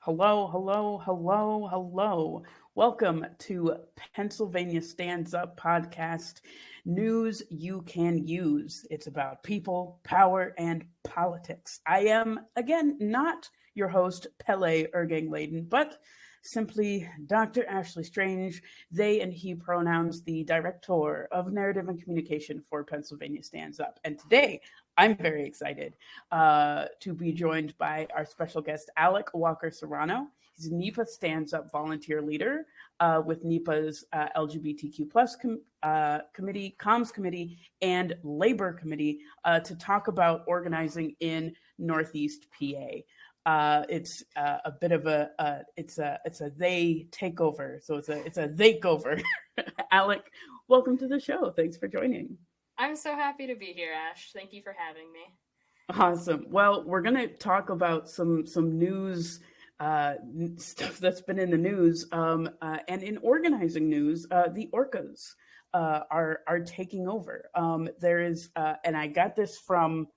Hello, hello, hello, hello. Welcome to Pennsylvania Stands Up podcast, news you can use. It's about people, power, and politics. I am, again, not your host, Pele Ergang Layden, but simply Dr. Ashleigh Strange, they and he pronouns, the director of narrative and communication for Pennsylvania Stands Up. And today, I'm very excited to be joined by our special guest, Alec Walker-Serrano. He's a NEPA Stands Up volunteer leader with NEPA's LGBTQ plus committee, comms committee, and labor committee to talk about organizing in Northeast PA. It's a bit of it's a they takeover, so it's a they-kover. Alec, welcome to the show. Thanks for joining. I'm so happy to be here, Ash. Thank you for having me. Awesome. Well, we're going to talk about some news stuff that's been in the news, and in organizing news, the Orcas are taking over. There is, and I got this from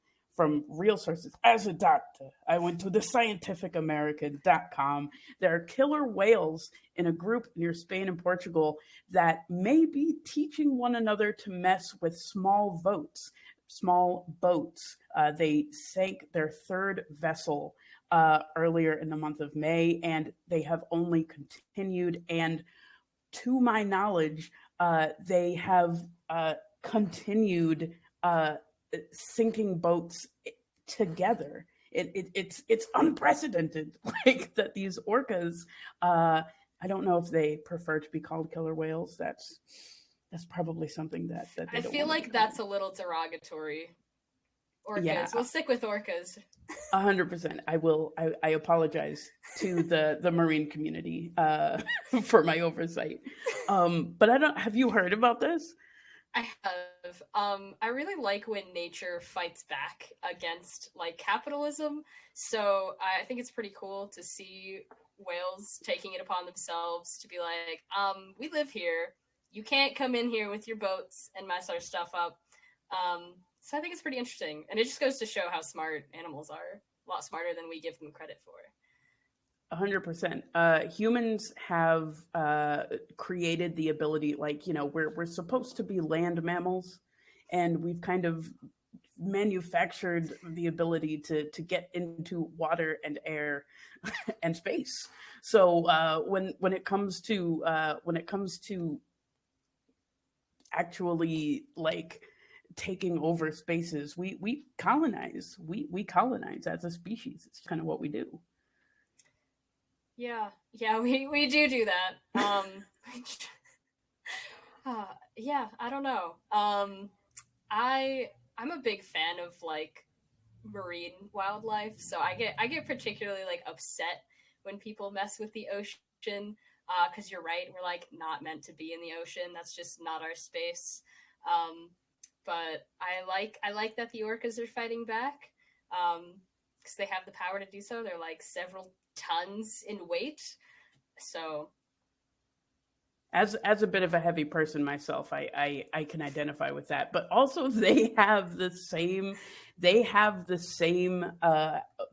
real sources. As a doctor, I went to the scientificamerican.com. There are killer whales in a group near Spain and Portugal that may be teaching one another to mess with small boats. They sank their third vessel earlier in the month of May, and they have only continued. And to my knowledge, they have continued sinking boats together. It's unprecedented, like that these orcas. I don't know if they prefer to be called killer whales. That's probably something that they I don't feel want like that's a little derogatory. Orcas. Yeah. We'll stick with orcas. 100%. I apologize to the marine community for my oversight. But I don't. Have you heard about this? I have. I really like when nature fights back against like capitalism. So I think it's pretty cool to see whales taking it upon themselves to be like, we live here. You can't come in here with your boats and mess our stuff up. So I think it's pretty interesting. And it just goes to show how smart animals are. A lot smarter than we give them credit for. 100%. Humans have created the ability, like, we're supposed to be land mammals, and we've kind of manufactured the ability to get into water and air and space. So when it comes to actually like taking over spaces, we colonize. We colonize as a species. It's kind of what we do. Yeah, we do that. Yeah, I don't know. I'm a big fan of like marine wildlife, so I get particularly like upset when people mess with the ocean. Because you're right, we're like not meant to be in the ocean. That's just not our space. But I like that the orcas are fighting back. Because they have the power to do so. They're like several tons in weight. So as a bit of a heavy person myself, I can identify with that. But also they have the same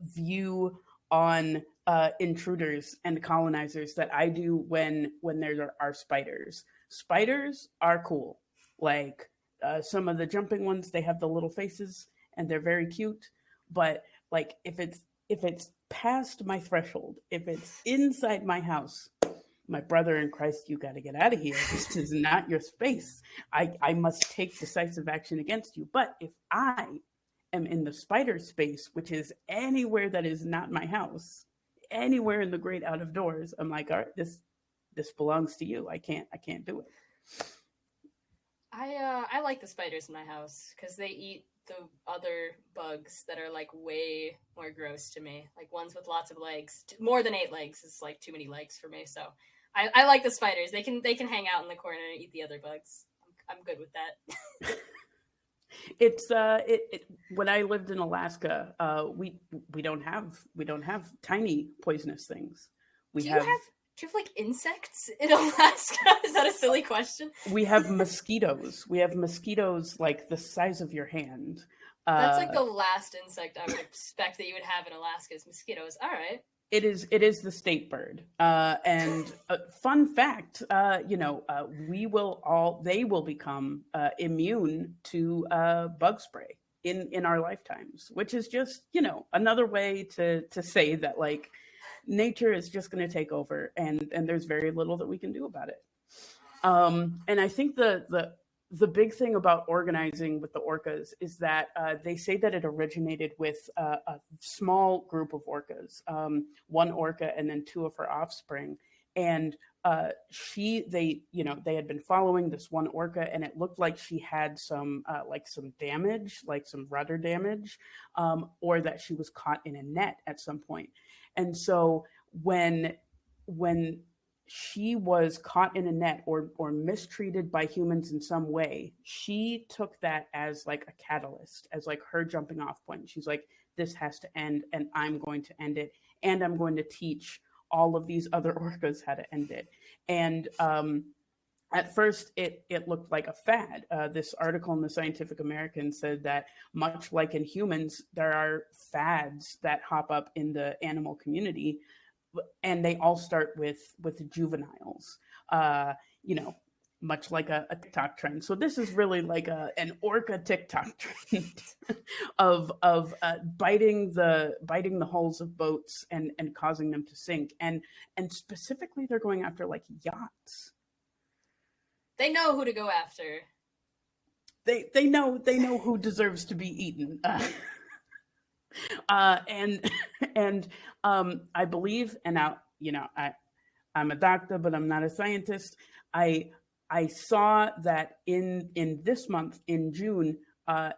view on intruders and colonizers that I do when there are spiders. Spiders are cool. Like some of the jumping ones, they have the little faces and they're very cute. But like if it's past my threshold, if it's inside my house, my brother in Christ, you got to get out of here. This is not your space. I must take decisive action against you. But if I am in the spider space, which is anywhere that is not my house, anywhere in the great out of doors, I'm like, all right, this belongs to you. I can't do it. I like the spiders in my house because they eat the other bugs that are like way more gross to me. Like ones with lots of legs. More than 8 legs is like too many legs for me. So I like the spiders. They can hang out in the corner and eat the other bugs. I'm good with that. It's when I lived in Alaska, we don't have tiny poisonous things. Do you have like insects in Alaska? Is that a silly question? We have mosquitoes. We have mosquitoes like the size of your hand. That's like the last insect I would expect that you would have in Alaska is mosquitoes. All right. It is the state bird. And fun fact, they will become immune to bug spray in our lifetimes, which is just, another way to say that like nature is just going to take over, and there's very little that we can do about it. And I think the big thing about organizing with the orcas is that they say that it originated with a small group of orcas, one orca and then two of her offspring. And they had been following this one orca, and it looked like she had some damage, like some rudder damage, or that she was caught in a net at some point. And so when she was caught in a net or mistreated by humans in some way, she took that as like a catalyst, as like her jumping off point. She's like, this has to end, and I'm going to end it, and I'm going to teach all of these other orcas how to end it. And at first, it looked like a fad. This article in the Scientific American said that much like in humans, there are fads that hop up in the animal community, and they all start with juveniles, much like a TikTok trend. So this is really like an orca TikTok trend of biting the hulls of boats and causing them to sink. And specifically, they're going after like yachts. They know who to go after. They know who deserves to be eaten. And I believe, and now, I'm a doctor, but I'm not a scientist. I saw that in this month, in June,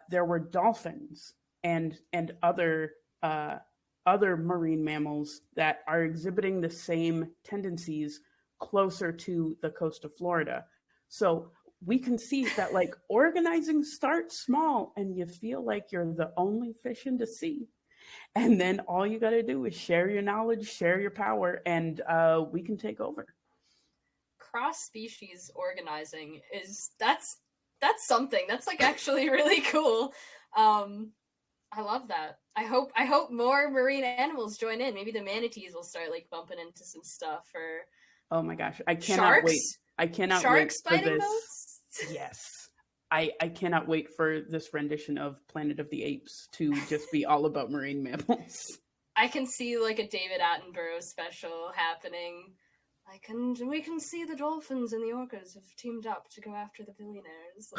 there were dolphins and other marine mammals that are exhibiting the same tendencies closer to the coast of Florida. So we can see that like organizing starts small, and you feel like you're the only fish in the sea. And then all you got to do is share your knowledge, share your power, and we can take over. Cross-species organizing that's something that's like actually really cool. I love that. I hope more marine animals join in. Maybe the manatees will start like bumping into some stuff. Or oh my gosh, I cannot wait. I cannot sharks wait for biting this. boats? Yes. I cannot wait for this rendition of Planet of the Apes to just be all about marine mammals. I can see like a David Attenborough special happening. And we can see the dolphins and the orcas have teamed up to go after the billionaires.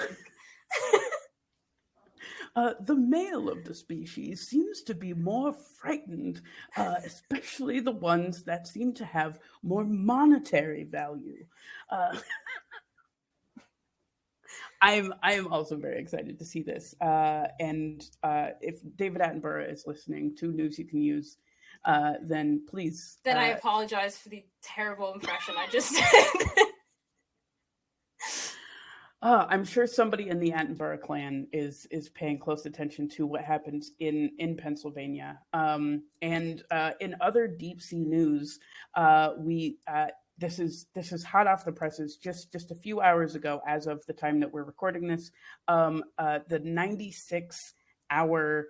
Like, the male of the species seems to be more frightened, especially the ones that seem to have more monetary value. I am also very excited to see this. And if David Attenborough is listening to News You Can Use, then please. Then I apologize for the terrible impression I just did. I'm sure somebody in the Attenborough clan is paying close attention to what happens in Pennsylvania. And in other deep sea news, this is hot off the presses. Just a few hours ago, as of the time that we're recording this, the 96-hour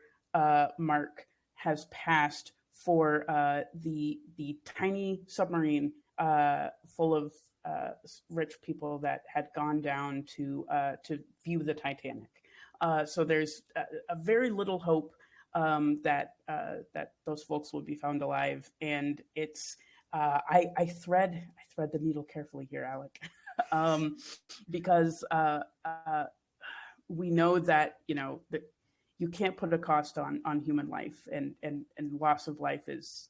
mark has passed for the tiny submarine full of rich people that had gone down to view the Titanic. So there's a very little hope that those folks will be found alive, and it's I thread the needle carefully here, Alec, because we know that that you can't put a cost on human life, and loss of life is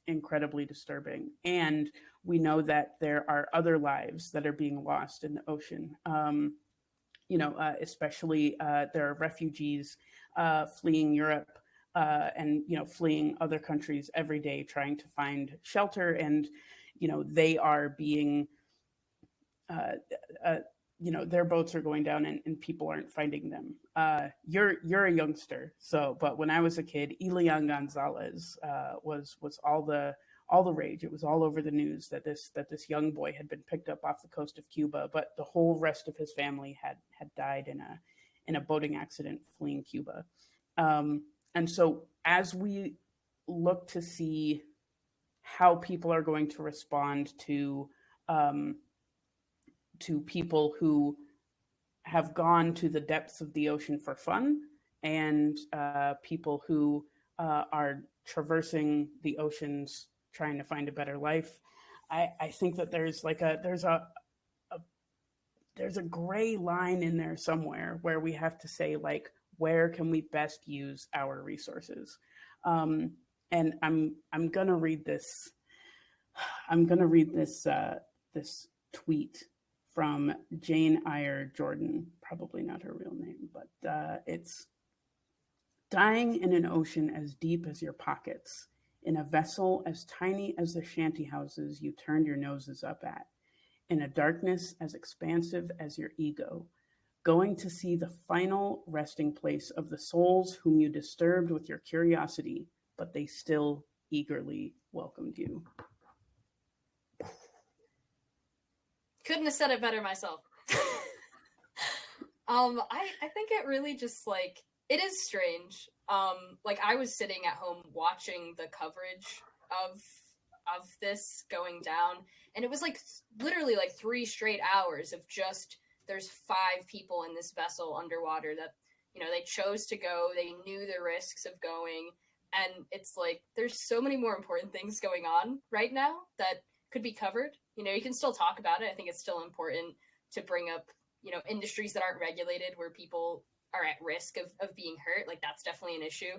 incredibly disturbing. And we know that there are other lives that are being lost in the ocean. Especially there are refugees fleeing Europe and fleeing other countries every day, trying to find shelter, and they are being their boats are going down, and people aren't finding them. You're a youngster, but when I was a kid, Elian Gonzalez was all the rage. It was all over the news that this young boy had been picked up off the coast of Cuba, but the whole rest of his family had died in a boating accident fleeing Cuba. And so as we look to see how people are going to respond to people who have gone to the depths of the ocean for fun, and people who are traversing the oceans trying to find a better life. I think that there's a gray line in there somewhere where we have to say, like, where can we best use our resources? And I'm gonna read this. I'm gonna read this tweet from Jane Eyre Jordan. Probably not her real name, but it's dying in an ocean as deep as your pockets, in a vessel as tiny as the shanty houses you turned your noses up at, in a darkness as expansive as your ego, going to see the final resting place of the souls whom you disturbed with your curiosity, but they still eagerly welcomed you. Couldn't have said it better myself. I think it really just, like, it is strange. Like, I was sitting at home watching the coverage of this going down, and it was like literally like 3 straight hours of just, there's 5 people in this vessel underwater that, you know, they chose to go, they knew the risks of going, and it's like there's so many more important things going on right now that could be covered. You know, you can still talk about it. I think it's still important to bring up, you know, industries that aren't regulated where people are at risk of being hurt. Like, that's definitely an issue.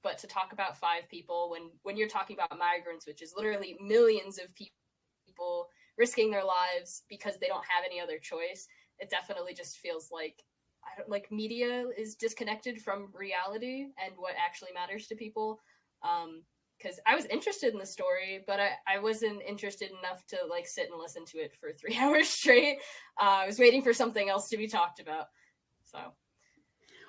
But to talk about 5 people when you're talking about migrants, which is literally millions of people risking their lives because they don't have any other choice, it definitely just feels like, media is disconnected from reality and what actually matters to people. Because I was interested in the story, but I wasn't interested enough to, like, sit and listen to it for 3 hours straight. I was waiting for something else to be talked about. So.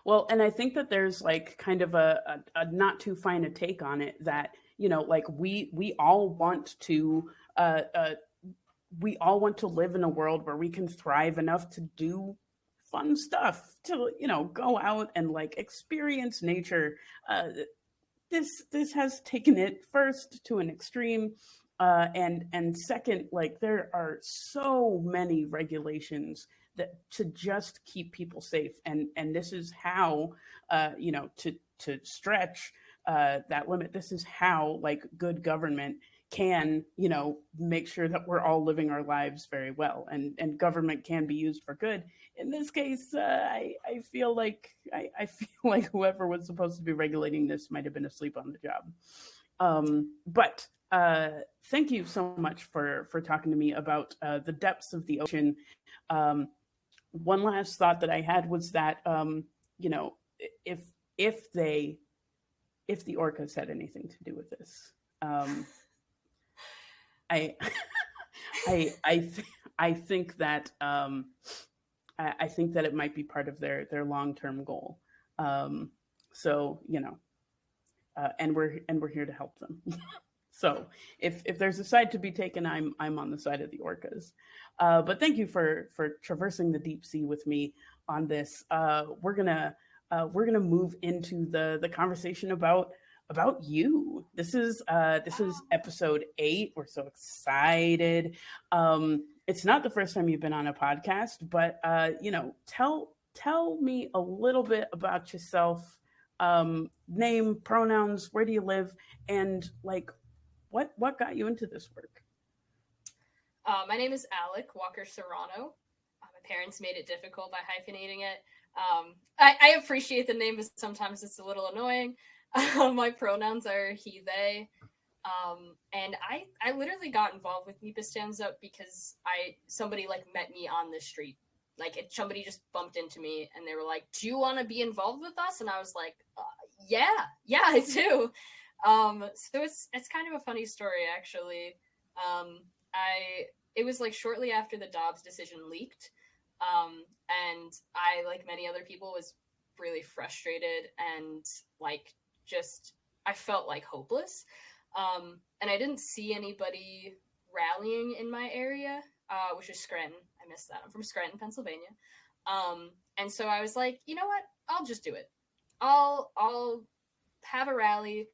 Well, and I think that there's, like, kind of a not too fine a take on it, that, you know, like, we all want to live in a world where we can thrive enough to do fun stuff, to, you know, go out and, like, experience nature. This has taken it first to an extreme, and second, like, there are so many regulations that to just keep people safe, and this is how, you know, to stretch that limit. This is how, like, good government can, you know, make sure that we're all living our lives very well, and government can be used for good. In this case, I feel like I feel like whoever was supposed to be regulating this might have been asleep on the job. But thank you so much for talking to me about the depths of the ocean. One last thought that I had was that, you know, if the orcas had anything to do with this, I I think that I think that it might be part of their long-term goal. So, you know, and we're here to help them. So if there's a side to be taken, I'm on the side of the orcas. But thank you for traversing the deep sea with me on this. We're gonna move into the conversation about you. This is episode 8. We're so excited. It's not the first time you've been on a podcast, but you know, tell me a little bit about yourself. Name, pronouns, where do you live, and, like, what got you into this work? My name is Alec Walker-Serrano. My parents made it difficult by hyphenating it. I appreciate the name, but sometimes it's a little annoying. My pronouns are he, they. And I literally got involved with NEPA Stands Up because somebody, like, met me on the street. Like, somebody just bumped into me and they were like, "Do you want to be involved with us?" And I was like, yeah, I do. So it's kind of a funny story, actually. It was, like, shortly after the Dobbs decision leaked. And I, like many other people, was really frustrated and, like, just, I felt, like, hopeless. And I didn't see anybody rallying in my area, which is Scranton. I missed that. I'm from Scranton, Pennsylvania. And so I was like, you know what? I'll just do it. I'll have a rally.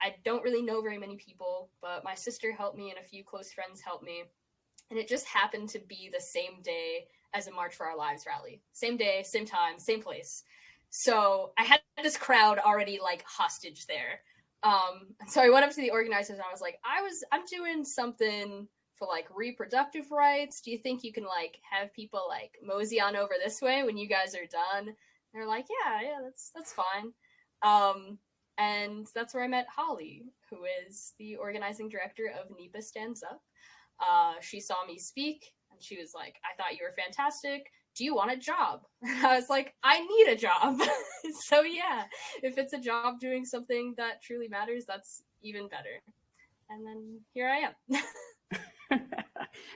I don't really know very many people, but my sister helped me and a few close friends helped me. And it just happened to be the same day as a March for Our Lives rally. Same day, same time, same place. So I had this crowd already like hostage there. So I went up to the organizers and I was like, I'm doing something for like reproductive rights. Do you think you can like have people like mosey on over this way when you guys are done? And they're like, yeah, that's fine. And that's where I met Holly, who is the organizing director of NEPA Stands Up. She saw me speak and she was like, I thought you were fantastic. Do you want a job? And I was like, I need a job. So yeah, if it's a job doing something that truly matters, that's even better. And then here I am.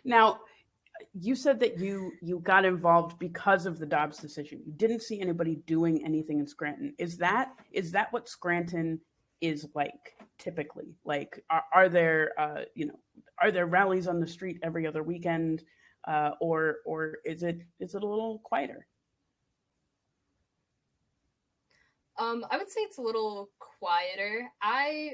Now, you said that you got involved because of the Dobbs decision. You didn't see anybody doing anything in Scranton. Is that what Scranton is like typically? Like, are there are there rallies on the street every other weekend, or is it a little quieter? I would say it's a little quieter. I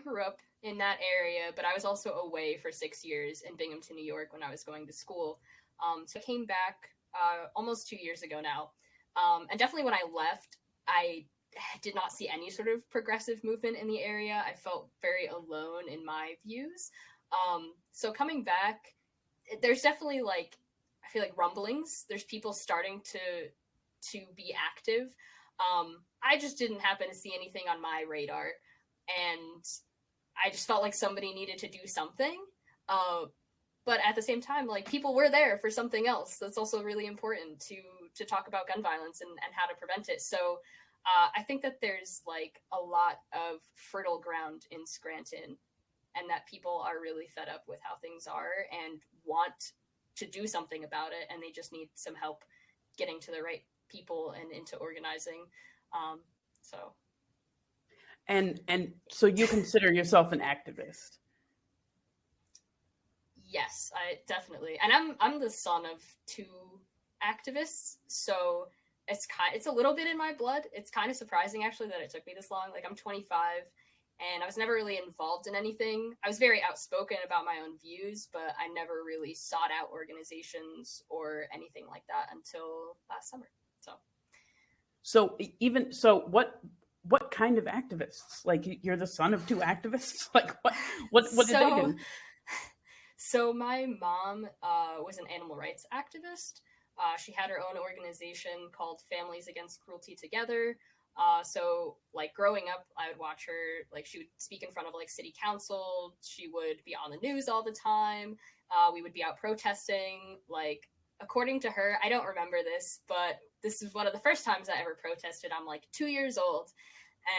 grew up in that area, but I was also away for 6 years in Binghamton, New York when I was going to school. So I came back almost 2 years ago now. And definitely when I left, I did not see any sort of progressive movement in the area. I felt very alone in my views. So coming back, there's definitely like, I feel like rumblings. There's people starting to be active. I just didn't happen to see anything on my radar, and I just felt like somebody needed to do something. But at the same time, like people were there for something else. That's also really important to talk about gun violence and how to prevent it. So I think that there's like a lot of fertile ground in Scranton, and that people are really fed up with how things are and want to do something about it, and they just need some help getting to the right people and into organizing. And so you consider yourself an activist? Yes, I definitely. And I'm the son of two activists, so it's a little bit in my blood. It's kind of surprising actually that it took me this long. Like I'm 25 and I was never really involved in anything. I was very outspoken about my own views, but I never really sought out organizations or anything like that until last summer. So what kind of activists? Like you're the son of two activists? Like what did they do? So my mom was an animal rights activist. She had her own organization called Families Against Cruelty Together. So like growing up, I would watch her, like she would speak in front of like city council. She would be on the news all the time. We would be out protesting. Like according to her, I don't remember this, but this is one of the first times I ever protested. I'm like 2 years old,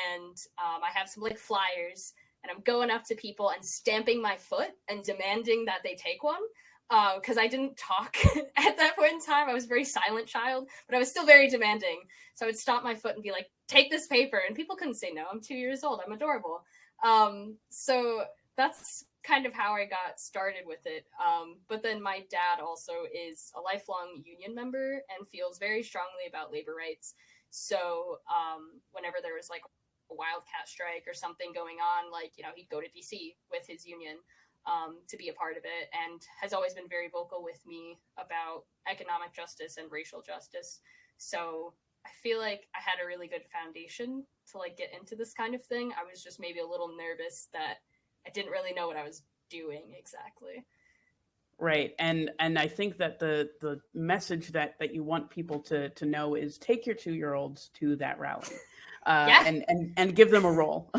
and I have some like flyers, and I'm going up to people and stamping my foot and demanding that they take one. Because I didn't talk at that point in time. I was a very silent child, but I was still very demanding. So I would stomp my foot and be like, take this paper. And people couldn't say no. I'm 2 years old. I'm adorable. So that's kind of how I got started with it. But then my dad also is a lifelong union member and feels very strongly about labor rights. So whenever there was like a wildcat strike or something going on, like, you know, he'd go to DC with his union to be a part of it, and has always been very vocal with me about economic justice and racial justice. So I feel like I had a really good foundation to like get into this kind of thing. I was just maybe a little nervous that I didn't really know what I was doing exactly. Right. And I think that the message that you want people to know is take your 2-year-olds to that rally, Yeah. and give them a role.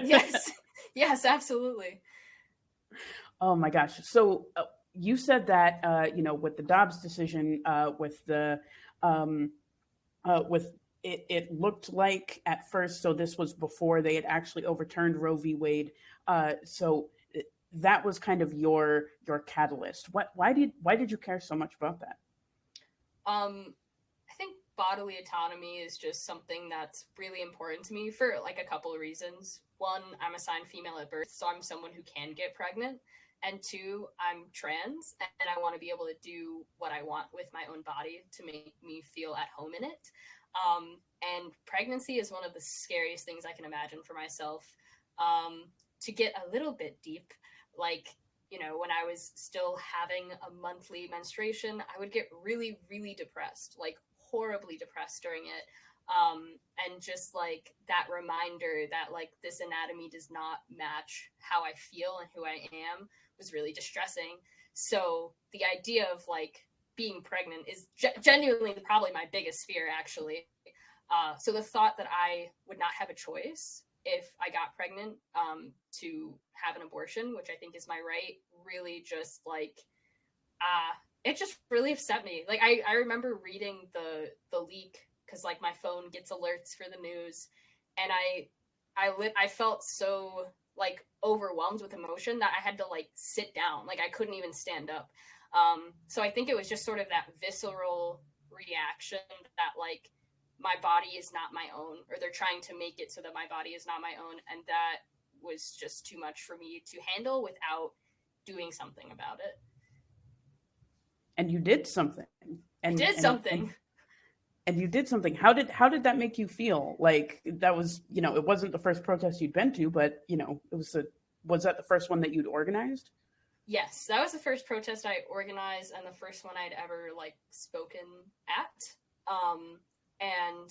Yes, absolutely. Oh my gosh. So you said that, with the Dobbs decision, it looked like at first, so this was before they had actually overturned Roe v. Wade. So that was kind of your catalyst. Why did you care so much about that? I think bodily autonomy is just something that's really important to me for like a couple of reasons. One, I'm assigned female at birth, so I'm someone who can get pregnant. And two, I'm trans, and I want to be able to do what I want with my own body to make me feel at home in it. And pregnancy is one of the scariest things I can imagine for myself. To get a little bit deep, like, when I was still having a monthly menstruation, I would get really, really depressed, like horribly depressed during it. And just like that reminder that like this anatomy does not match how I feel and who I am was really distressing. So the idea of like being pregnant is genuinely probably my biggest fear, actually. So the thought that I would not have a choice if I got pregnant to have an abortion, which I think is my right, really just like it just really upset me. Like I remember reading the leak because like my phone gets alerts for the news, and I felt so like overwhelmed with emotion that I had to like sit down. Like I couldn't even stand up. So I think it was just sort of that visceral reaction that like my body is not my own, or they're trying to make it so that my body is not my own, and that was just too much for me to handle without doing something about it. And you did something. And did something. And you did something. How did that make you feel? Like that was, it wasn't the first protest you'd been to, but was that the first one that you'd organized? Yes, that was the first protest I organized and the first one I'd ever like spoken at. And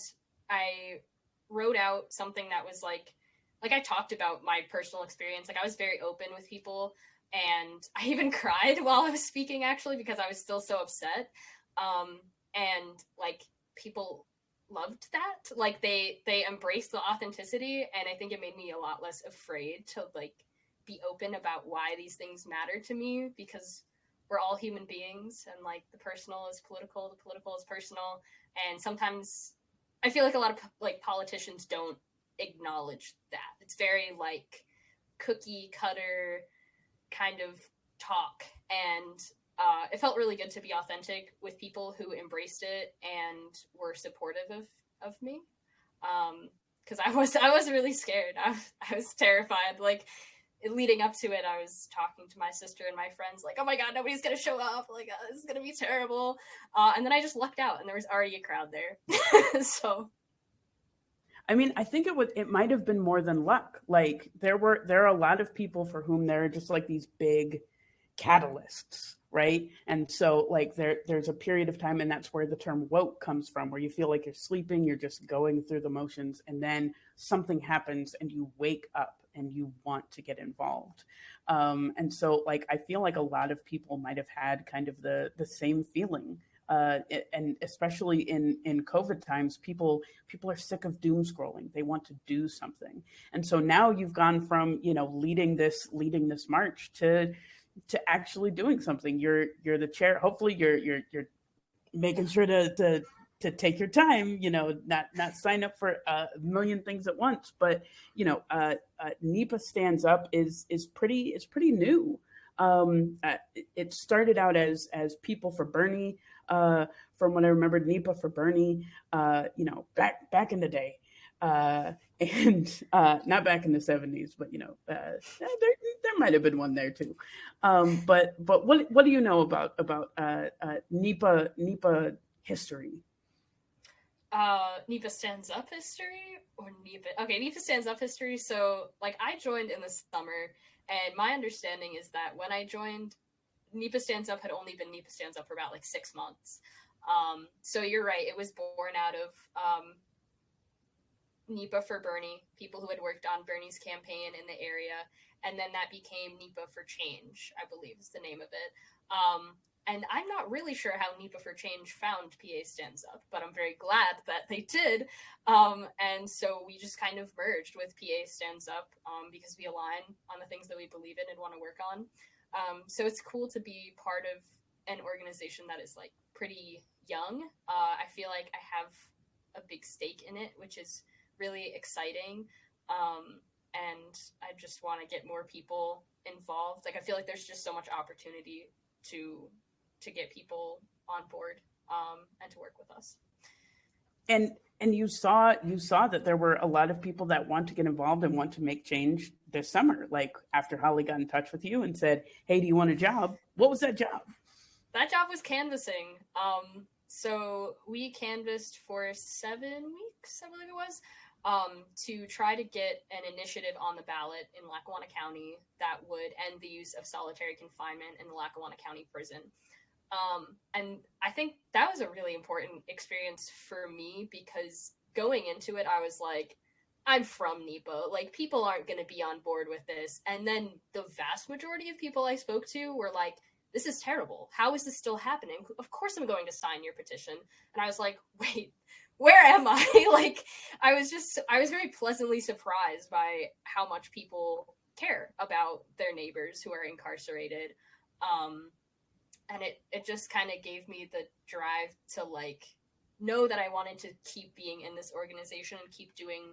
I wrote out something that was like I talked about my personal experience. Like I was very open with people, and I even cried while I was speaking, actually, because I was still so upset. And like people loved that. Like they embraced the authenticity, and I think it made me a lot less afraid to like be open about why these things matter to me, because we're all human beings, and like the personal is political, the political is personal. And sometimes I feel like a lot of like politicians don't acknowledge that. It's very like cookie cutter kind of talk. And it felt really good to be authentic with people who embraced it and were supportive of me. Because I was really scared. I was terrified. Like leading up to it, I was talking to my sister and my friends, like, oh my God, nobody's going to show up. Like, this is going to be terrible. And then I just lucked out, and there was already a crowd there. So. I mean, I think it might have been more than luck. Like there are a lot of people for whom there are just like these big catalysts, right? And so like there's a period of time, and that's where the term woke comes from, where you feel like you're sleeping, you're just going through the motions, and then something happens and you wake up and you want to get involved. And so like I feel like a lot of people might have had kind of the same feeling. And especially in COVID times, people are sick of doom scrolling. They want to do something. And so now you've gone from, leading this march to actually doing something. You're the chair. Hopefully you're making sure to take your time, not sign up for a million things at once. But, NEPA Stands Up is pretty new. It started out as People for Bernie. From what I remember, NEPA for Bernie, back in the day, and not back in the 70s, but there might have been one there too. But what do you know about NEPA history? NEPA Stands Up history, or NEPA? Okay, NEPA Stands Up history. So like I joined in the summer, and my understanding is that when I joined, NEPA Stands Up had only been NEPA Stands Up for about like 6 months. So you're right. It was born out of NEPA for Bernie, people who had worked on Bernie's campaign in the area. And then that became NEPA for Change, I believe is the name of it. And I'm not really sure how NEPA for Change found PA Stands Up, but I'm very glad that they did. And so we just kind of merged with PA Stands Up because we align on the things that we believe in and want to work on. So it's cool to be part of an organization that is like pretty young. I feel like I have a big stake in it, which is really exciting. And I just want to get more people involved. Like I feel like there's just so much opportunity to get people on board and to work with us. And you saw that there were a lot of people that want to get involved and want to make change this summer. Like after Holly got in touch with you and said, "Hey, do you want a job?" What was that job? That job was canvassing. So we canvassed for 7 weeks, I believe it was. to try to get an initiative on the ballot in Lackawanna County that would end the use of solitary confinement in the Lackawanna County prison. And I think that was a really important experience for me because going into it, I was like, I'm from NEPA. Like, people aren't going to be on board with this. And then the vast majority of people I spoke to were like, this is terrible. How is this still happening? Of course I'm going to sign your petition. And I was like, wait, where am I? Like, I was very pleasantly surprised by how much people care about their neighbors who are incarcerated. And it just kind of gave me the drive to like know that I wanted to keep being in this organization and keep doing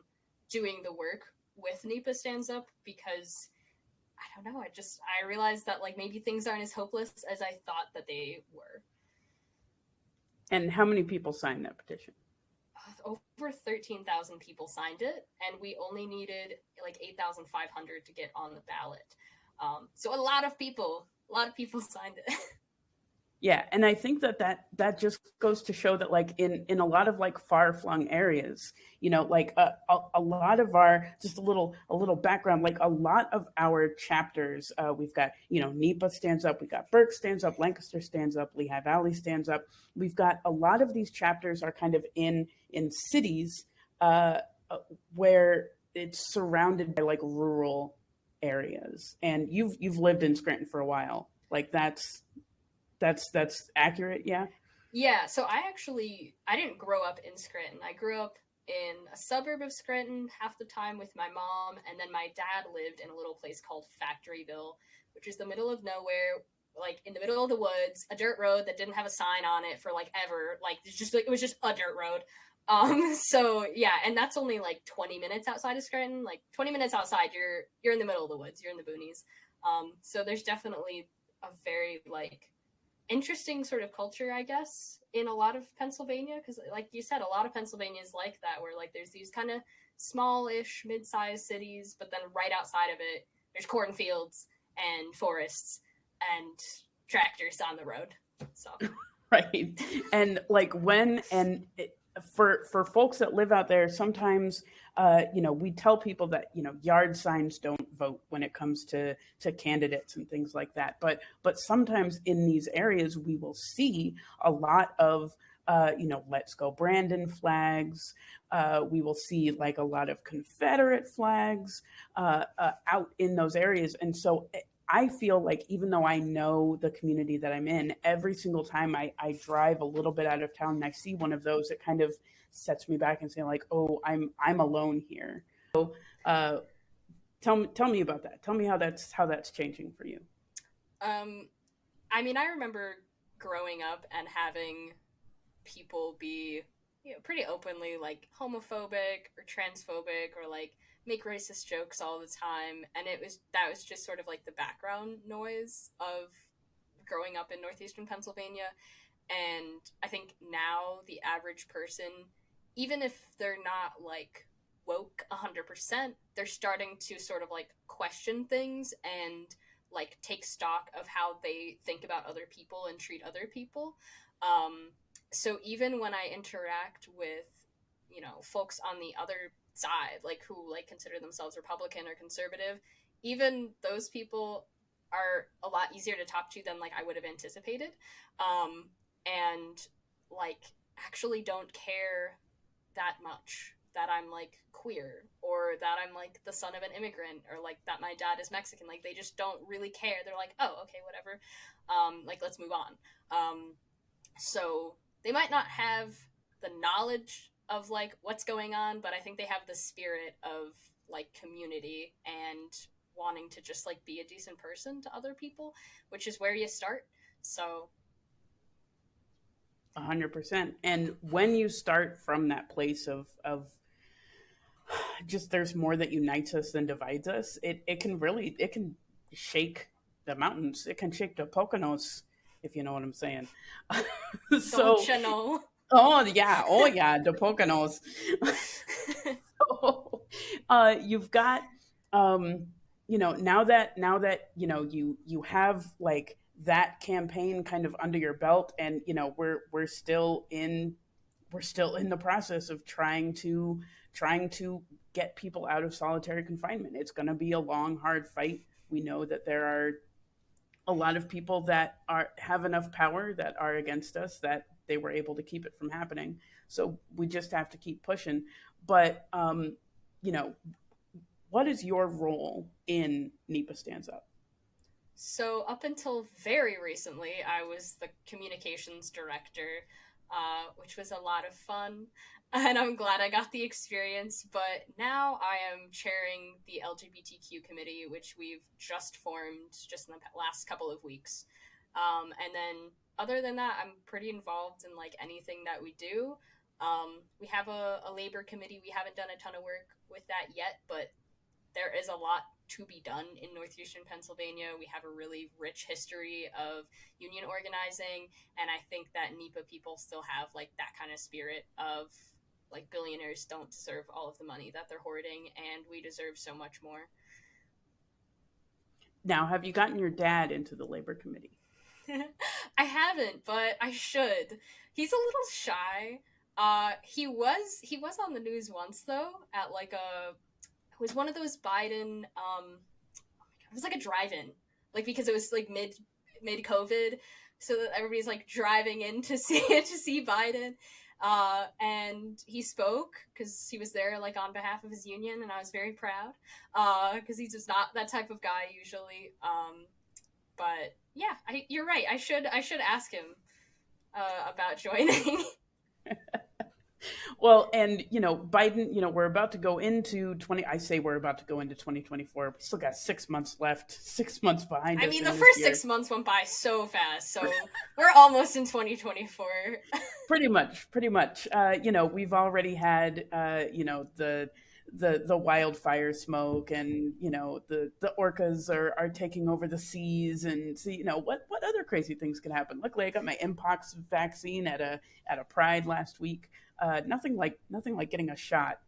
the work with NEPA Stands Up, because I don't know, I realized that like maybe things aren't as hopeless as I thought that they were. And how many people signed that petition? Over 13,000 people signed it, and we only needed like 8,500 to get on the ballot. So a lot of people signed it. Yeah, and I think that just goes to show that like in a lot of like far-flung areas, you know, like a lot of our, just a little background, like a lot of our chapters, we've got, you know, NEPA Stands Up, we got Burke Stands Up, Lancaster Stands Up, Lehigh Valley Stands Up. We've got a lot of these chapters are kind of in cities where it's surrounded by like rural areas. And you've lived in Scranton for a while. Like that's accurate. Yeah, so I didn't grow up in Scranton. I grew up in a suburb of Scranton half the time with my mom, and then my dad lived in a little place called Factoryville, which is the middle of nowhere, like in the middle of the woods, a dirt road that didn't have a sign on it for like ever. Like it was just a dirt road. So yeah, and that's only like 20 minutes outside of Scranton. Like 20 minutes outside, you're in the middle of the woods, you're in the boonies. So there's definitely a very like interesting sort of culture, I guess, in a lot of Pennsylvania, because like you said, a lot of Pennsylvania is like that, where like there's these kind of smallish mid-sized cities, but then right outside of it there's cornfields and forests and tractors on the road. So Right. And like for folks that live out there, sometimes you know, we tell people that, you know, yard signs don't vote when it comes to candidates and things like that. But sometimes in these areas, we will see a lot of you know, Let's Go Brandon flags. We will see like a lot of Confederate flags out in those areas. And so I feel like even though I know the community that I'm in, every single time I drive a little bit out of town and I see one of those, it kind of sets me back and saying like, oh, I'm alone here. So tell me about that. Tell me how that's changing for you. I mean, I remember growing up and having people be, you know, pretty openly like homophobic or transphobic or like make racist jokes all the time, and that was just sort of like the background noise of growing up in northeastern Pennsylvania. And I think now the average person, even if they're not like woke 100%, they're starting to sort of like question things and like take stock of how they think about other people and treat other people. So even when I interact with, you know, folks on the other side, like who like consider themselves Republican or conservative, even those people are a lot easier to talk to than like I would have anticipated, and like actually don't care that much that I'm like queer or that I'm like the son of an immigrant or like that my dad is Mexican. Like they just don't really care. They're like, oh, okay, whatever, like let's move on. So they might not have the knowledge of like what's going on, but I think they have the spirit of like community and wanting to just like be a decent person to other people, which is where you start. So 100%. And when you start from that place of just there's more that unites us than divides us, it can shake the mountains. It can shake the Poconos, if you know what I'm saying. So don't you know? Oh yeah, the Poconos. So, you've got, you know, now that you know you have like that campaign kind of under your belt, and you know we're still in the process of trying to trying to get people out of solitary confinement. It's going to be a long, hard fight. We know that there are a lot of people that have enough power that are against us that they were able to keep it from happening. So we just have to keep pushing. But you know, what is your role in NEPA Stands Up? So, up until very recently, I was the communications director, which was a lot of fun. And I'm glad I got the experience. But now I am chairing the LGBTQ committee, which we've just formed just in the last couple of weeks. And then, other than that, I'm pretty involved in like anything that we do. We have a labor committee. We haven't done a ton of work with that yet, but there is a lot to be done in Northeastern Pennsylvania. We have a really rich history of union organizing, and I think that NEPA people still have like that kind of spirit of like billionaires don't deserve all of the money that they're hoarding, and we deserve so much more. Now, have you gotten your dad into the labor committee? I haven't, but I should. He's a little shy. He was on the news once though at like a it was one of those Biden it was like a drive-in, like because it was like mid COVID, so that everybody's like driving in to see to see Biden, and he spoke because he was there like on behalf of his union, and I was very proud because he's just not that type of guy usually. But yeah, you're right. I should ask him about joining. Well, and Biden, we're about to go into 20. I say we're about to go into 2024. We still got 6 months left, 6 months behind I us. mean, in the this first year. 6 months went by so fast, so we're almost in 2024. Pretty much, pretty much. We've already had, the wildfire smoke, and the orcas are taking over the seas, and see, what other crazy things can happen. Luckily, I got my mpox vaccine at a pride last week. Nothing like getting a shot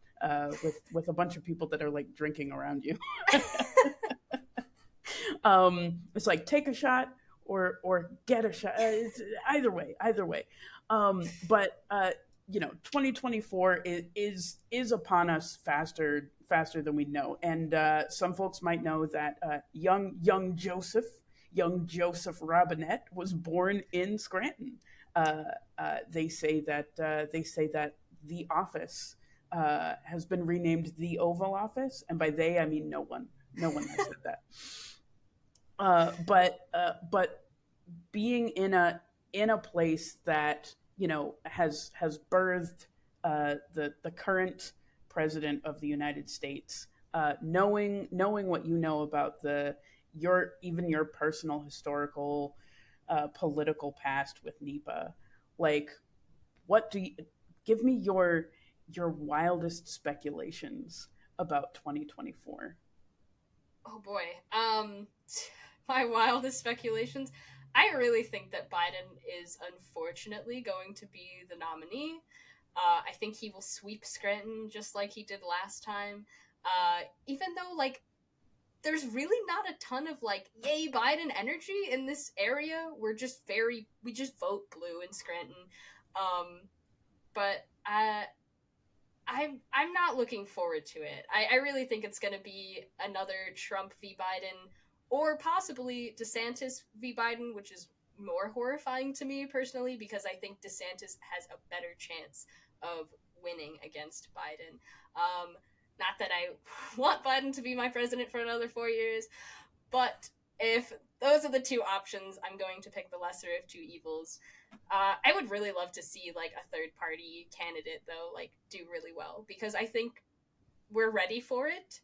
with a bunch of people that are like drinking around you. It's like take a shot or get a shot. It's either way. But 2024 is upon us faster than we know, and some folks might know that young Joseph Robinette was born in Scranton. They say that the office has been renamed the Oval Office, and by they I mean no one. No one has said that. But being in a place that has birthed the current president of the United States, knowing what you know about your personal historical political past with NEPA, like what do you give me your wildest speculations about 2024? Oh boy. My wildest speculations. I really think that Biden is unfortunately going to be the nominee. I think he will sweep Scranton just like he did last time. Even though, like, there's really not a ton of, like, yay, Biden energy in this area. We just vote blue in Scranton. But I'm not looking forward to it. I really think it's going to be another Trump v. Biden, or possibly DeSantis v. Biden, which is more horrifying to me personally because I think DeSantis has a better chance of winning against Biden. Not that I want Biden to be my president for another 4 years, but if those are the two options, I'm going to pick the lesser of two evils. I would really love to see like a third party candidate though, like do really well because I think we're ready for it.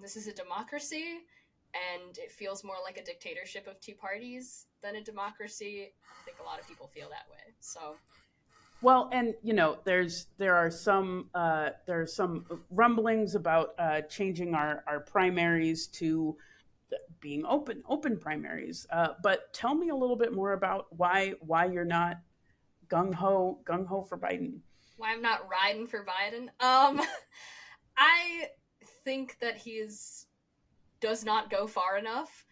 This is a democracy, and it feels more like a dictatorship of two parties than a democracy. I think a lot of people feel that way. So Well, and there are some rumblings about changing our primaries to being open primaries. But tell me a little bit more about why you're not gung ho for Biden. why I'm not riding for Biden? I think that does not go far enough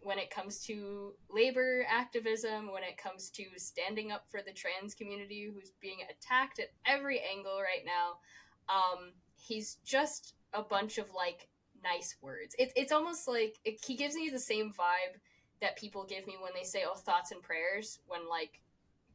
when it comes to labor activism, when it comes to standing up for the trans community who's being attacked at every angle right now. He's just a bunch of like nice words. It's almost like he gives me the same vibe that people give me when they say, "Oh, thoughts and prayers," when like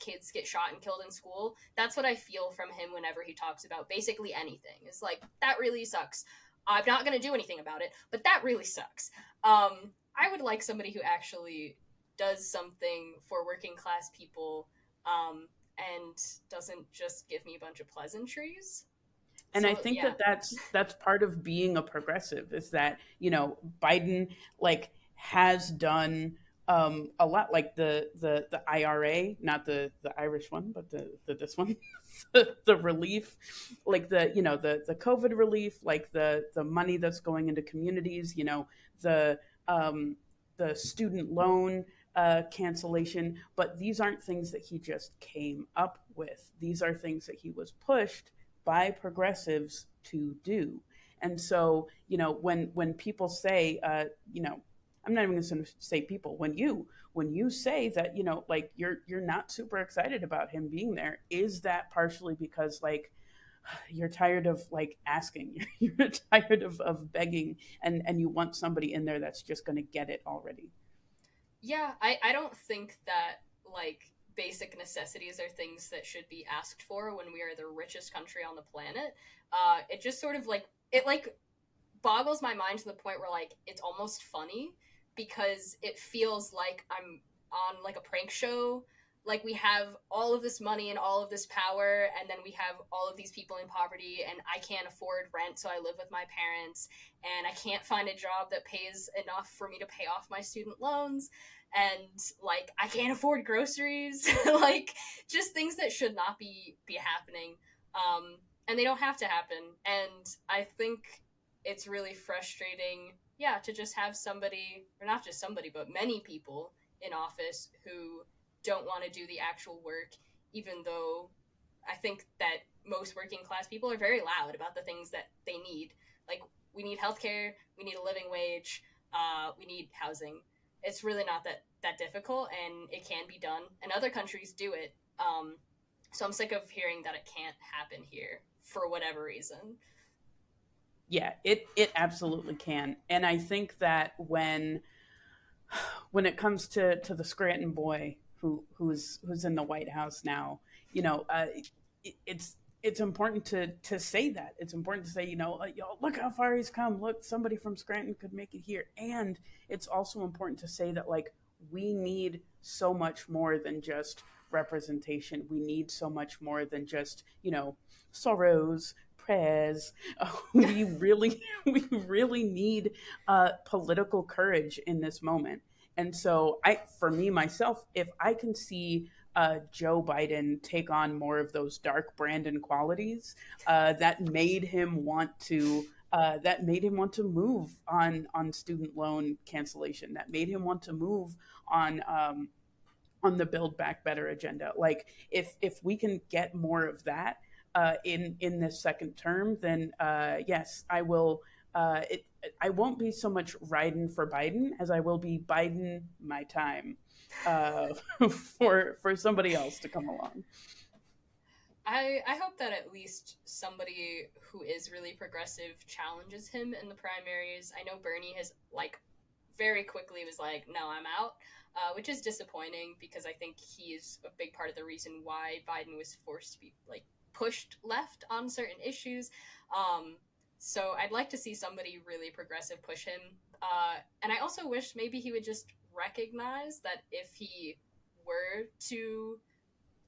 kids get shot and killed in school. That's what I feel from him whenever he talks about basically anything. It's like, that really sucks. I'm not going to do anything about it, but that really sucks. I would like somebody who actually does something for working class people, and doesn't just give me a bunch of pleasantries. And I So think yeah, that that's part of being a progressive, is that, Biden like has done a lot, like the IRA, not the Irish one, but the this one, the relief, like the COVID relief, like the money that's going into communities, the um, the student loan cancellation. But these aren't things that he just came up with. These are things that he was pushed by progressives to do. And so, when people say, I'm not even going to say people. When you say that, like you're not super excited about him being there, is that partially because like you're tired of like asking, you're tired of begging, and you want somebody in there that's just going to get it already? yeah. I don't think that like basic necessities are things that should be asked for when we are the richest country on the planet. It just sort of like it like boggles my mind to the point where like it's almost funny because it feels like I'm on like a prank show. Like we have all of this money and all of this power, and then we have all of these people in poverty, and I can't afford rent, so I live with my parents, and I can't find a job that pays enough for me to pay off my student loans, and like I can't afford groceries, like just things that should not be happening. And they don't have to happen. And I think it's really frustrating, yeah, to just have somebody, or not just somebody, but many people in office who don't want to do the actual work, even though I think that most working class people are very loud about the things that they need. Like, we need healthcare, we need a living wage, we need housing. It's really not that difficult, and it can be done, and other countries do it. So I'm sick of hearing that it can't happen here for whatever reason. Yeah, it absolutely can. And I think that when it comes to the Scranton boy who's in the White House now, it's important to say that. It's important to say, yo, look how far he's come. Look, somebody from Scranton could make it here. And it's also important to say that like we need so much more than just representation. We need so much more than just, sorrows, prayers. We really need political courage in this moment. And so, for me myself, if I can see Joe Biden take on more of those dark Brandon qualities that made him want to move on student loan cancellation, that made him want to move on the Build Back Better agenda. Like if we can get more of that in this second term, then yes, I will. I won't be so much riding for Biden as I will be Biden my time uh, for somebody else to come along. I hope that at least somebody who is really progressive challenges him in the primaries. I know Bernie has like very quickly was like, no, I'm out, which is disappointing because I think he's a big part of the reason why Biden was forced to be like pushed left on certain issues. Um, so I'd like to see somebody really progressive push him. And I also wish maybe he would just recognize that if he were to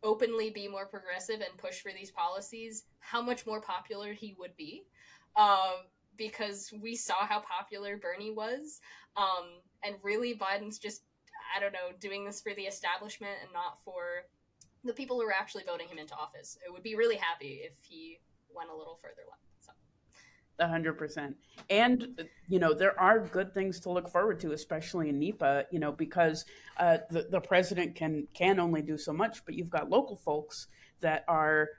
openly be more progressive and push for these policies, how much more popular he would be. Because we saw how popular Bernie was. And really, Biden's just, I don't know, doing this for the establishment and not for the people who are actually voting him into office. It would be really happy if he went a little further left. So. 100%. And, there are good things to look forward to, especially in NEPA, because the president can only do so much, but you've got local folks that are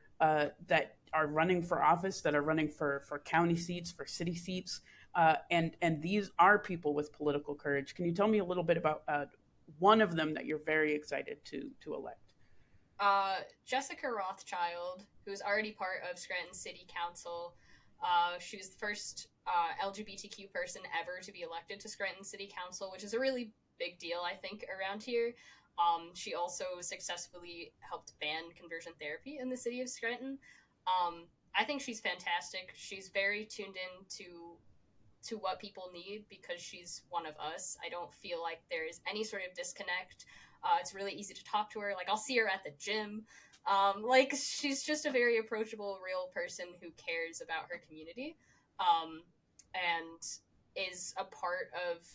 running for office, that are running for county seats, for city seats. And these are people with political courage. Can you tell me a little bit about one of them that you're very excited to elect? Jessica Rothschild, who's already part of Scranton City Council. She was the first LGBTQ person ever to be elected to Scranton City Council, which is a really big deal, I think, around here. She also successfully helped ban conversion therapy in the city of Scranton. I think she's fantastic. She's very tuned in to what people need because she's one of us. I don't feel like there is any sort of disconnect. It's really easy to talk to her. Like, I'll see her at the gym. Like, she's just a very approachable, real person who cares about her community, and is a part of,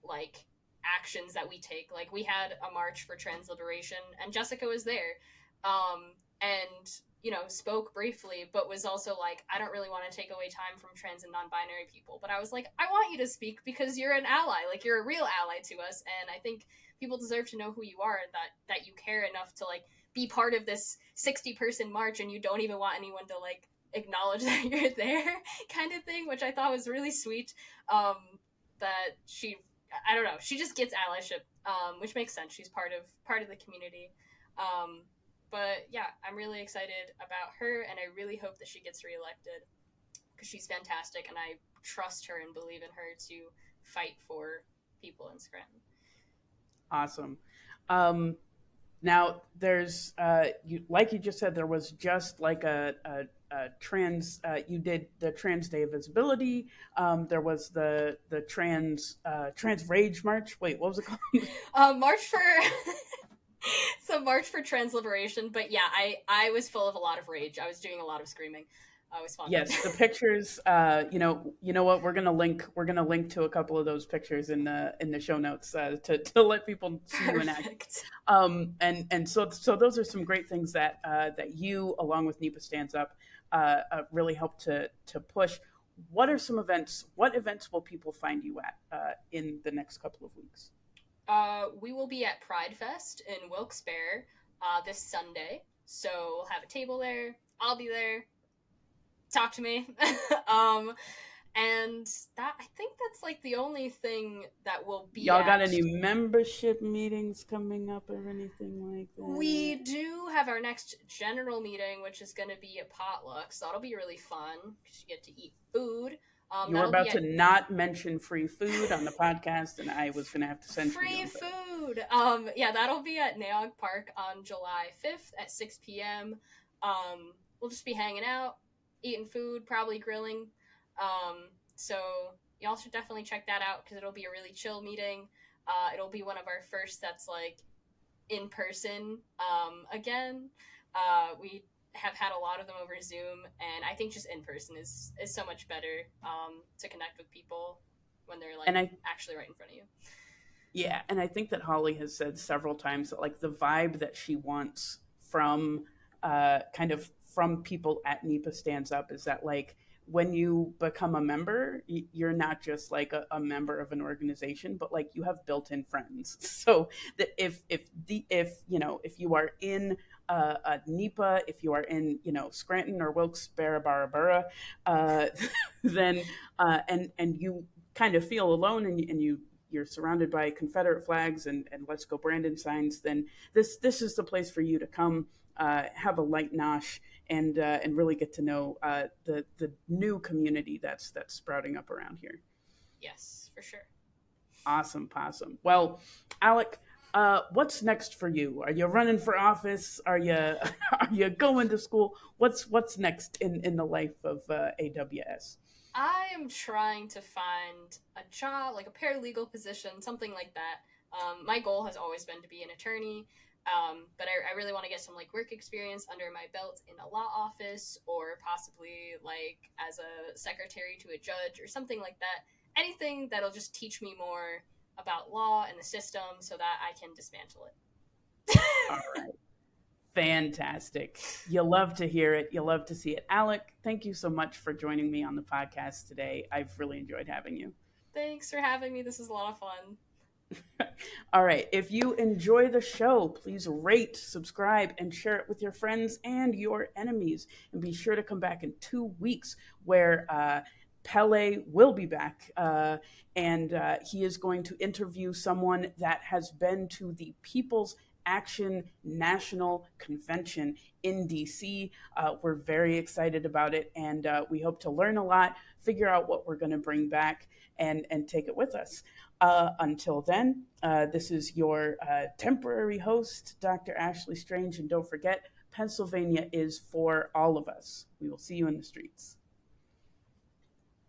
like, actions that we take. Like, we had a march for trans liberation, and Jessica was there, and spoke briefly, but was also like, I don't really want to take away time from trans and non-binary people. But I was like, I want you to speak because you're an ally. Like, you're a real ally to us, and I think people deserve to know who you are and that you care enough to, like, be part of this 60-person march, and you don't even want anyone to, like, acknowledge that you're there, kind of thing, which I thought was really sweet. That she, I don't know, she just gets allyship, which makes sense. She's part of the community. But yeah, I'm really excited about her, and I really hope that she gets reelected because she's fantastic, and I trust her and believe in her to fight for people in Scranton. Awesome. Now, there's, like you just said, there was just like a trans, you did the Trans Day of Visibility. There was the trans rage march. Wait, what was it called? March for so March for Trans Liberation. But yeah, I was full of a lot of rage. I was doing a lot of screaming. It was fun. Yes, the pictures. You know what? We're gonna link to a couple of those pictures in the show notes to let people see you in action. And so those are some great things that you, along with NEPA Stands Up, really help to push. What are some events? What events will people find you at in the next couple of weeks? We will be at Pride Fest in Wilkes-Barre this Sunday. So we'll have a table there. I'll be there. Talk to me. And that, I think that's like the only thing that will be. Y'all got any membership meetings coming up or anything like that? We do have our next general meeting, which is going to be a potluck, so that'll be really fun because you get to eat food. You were about to not mention free food on the podcast, and I was going to have to send free food. Yeah, that'll be at Naog Park on July 5th at 6 p.m. We'll just be hanging out, eating food, probably grilling. So y'all should definitely check that out because it'll be a really chill meeting. It'll be one of our first that's like in person again. We have had a lot of them over Zoom, and I think just in person is so much better to connect with people when they're like actually right in front of you. Yeah, and I think that Holly has said several times that like the vibe that she wants from kind of from people at NEPA Stands Up is that like when you become a member, you're not just like a member of an organization, but like you have built-in friends. So that if you are in a NEPA, if you are in Scranton or Wilkes-Barre, then and you kind of feel alone, and you're surrounded by Confederate flags and Let's Go Brandon signs, then this is the place for you to come, have a light nosh, and really get to know the new community that's sprouting up around here. Yes, for sure. Awesome, possum. Well, Alec, what's next for you? Are you running for office? Are you going to school? What's next in the life of AWS? I am trying to find a job, like a paralegal position, something like that. My goal has always been to be an attorney, but I really want to get some like work experience under my belt in a law office, or possibly like as a secretary to a judge or something like that. Anything that'll just teach me more about law and the system so that I can dismantle it. All right. Fantastic. You love to hear it. You love to see it. Alec, thank you so much for joining me on the podcast today. I've really enjoyed having you. Thanks for having me. This is a lot of fun. All right. If you enjoy the show, please rate, subscribe, and share it with your friends and your enemies. And be sure to come back in 2 weeks where Pele will be back, and he is going to interview someone that has been to the People's Action National Convention in DC. We're very excited about it, and we hope to learn a lot, figure out what we're going to bring back, and take it with us. Until then, this is your temporary host, Dr. Ashleigh Strange, and don't forget, Pennsylvania is for all of us. We will see you in the streets.